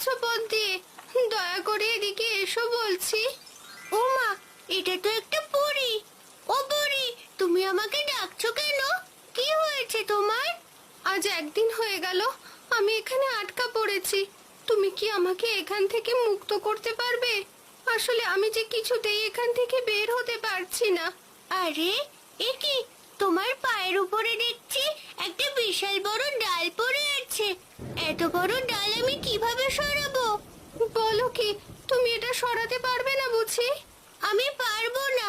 যাচ্ছ পথ দিয়ে? দয়া করে এদিকে এসো বলছি। ও মা, এটা তো একটা পরী। ও পরী, তুমি আমাকে ডাকছো কেন? কি হয়েছে তোমার? আজ একদিন হয়ে গেল আমি এখানে আটকা পড়েছি। তুমি কি আমাকে এখান থেকে মুক্ত করতে পারবে? আসলে আমি যে কিছুতেই এখান থেকে বের হতে পারছি না। আরে, এ কি? তোমার পায়ের উপরে দেখছি একটা বিশাল বড় ডাল পড়ে আছে। এত বড় ডাল আমি কিভাবে সরাবো? বলো কি, তুমি এটা সরাতে পারবে না বুঝি? আমি পারবো না,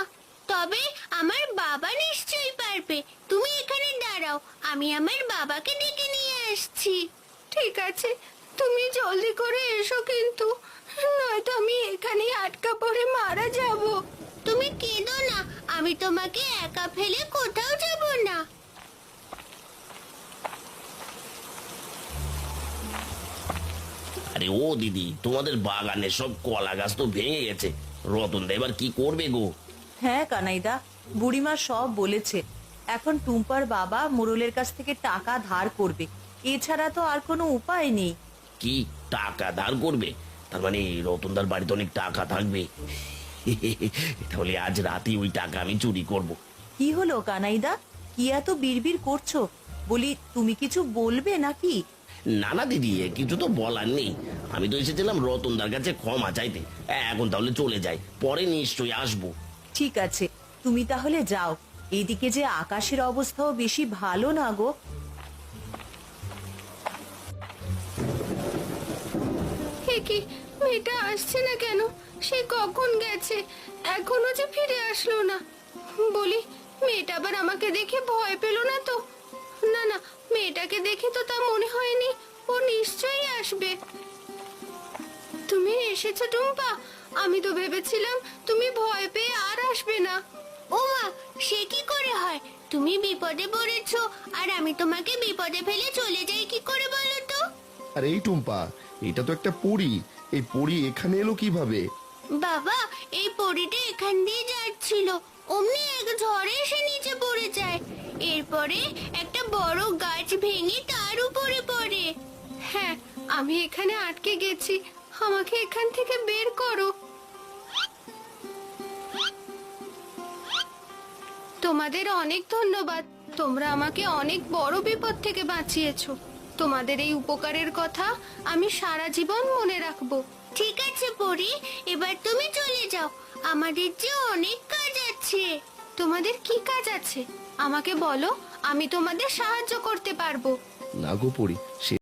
তবে আমার বাবা নিশ্চয়ই পারবে। তুমি এখানে দাঁড়াও, আমি আমার বাবাকে ডেকে নিয়ে আসছি। ঠিক আছে, তুমি জলদি করে এসো কিন্তু, নয়তো আমি এখানেই আটকা পড়ে মারা যাব। তুমি কেঁদো না, আমি তোমাকে একা ফেলে কোথাও যাব না। আরে ও দিদি, তোমাদের বাগানে সব কলা গাছ তো ভেঙে গেছে। রতন দা এবার কি করবে গো? হ্যাঁ কানাইদা, বুড়িমা সব বলেছে। এখন টুম্পার বাবা মোড়লের কাছ থেকে টাকা ধার করবে, এছাড়া তো আর কোনো উপায় নেই। কি, টাকা ধার করবে? তার মানে রতনদার বাড়িতে অনেক টাকা থাকবে। তাহলে আজ রাতে ওই টাকা আমি চুরি করব। কি হলো কানাইদা, কি এত বিড়বিড় করছো? বলি, তুমি কিছু বলবে নাকি? না না দিদি, কিছু তো বলার নেই। আমি তো এসেছিলাম রতনদার কাছে ক্ষমা চাইতে। এখন তাহলে চলে যাই, পরে নিশ্চয়ই আসবো। ঠিক আছে, তুমি তাহলে যাও। এদিকে যে আকাশের অবস্থাও বেশি ভালো না গো। কি, মেয়েটা আসছে না কেন? সে কখন গেছে, এখনো যে ফিরে আসলো না। বলি, মেয়েটা আবার আমাকে দেখে ভয় পেল না তো? না না, মেয়েটাকে দেখে তো তা মনে হয়নি। ও নিশ্চয়ই আসবে। তুমি এসেছো টুম্পা? আমি তো ভেবেছিলাম তুমি ভয় পেয়ে আর আসবে না। ও মা, সে কি করে হয়? তুমি বিপদে পড়েছো আর আমি তোমাকে বিপদে ফেলে চলে যাই কি করে বলো তো? আরে এই টুম্পা, এটা তো একটা পরী। এই পরী এখানে এলো কিভাবে? বাবা, এই পরীটা এখান দিয়ে যাচ্ছিল, অমনি এক ঝড়ে এসে নিচে পড়ে যায়। এরপরে একটা বড় গাছ ভেঙে তার উপরে পড়ে। হ্যাঁ, আমি এখানে আটকে গেছি, আমাকে এখান থেকে বের করো। তোমাদের অনেক ধন্যবাদ, তোমরা আমাকে অনেক বড় বিপদ থেকে বাঁচিয়েছো। তোমাদের এই উপকারের কথা আমি সারা জীবন মনে রাখবো। ঠিক আছে পরি, এবার তুমি চলে যাও, আমাদের যে অনেক কাজ আছে। তোমাদের কি কাজ আছে আমাকে বলো, আমি তোমাদের সাহায্য করতে পারবো। না গো পরী, সে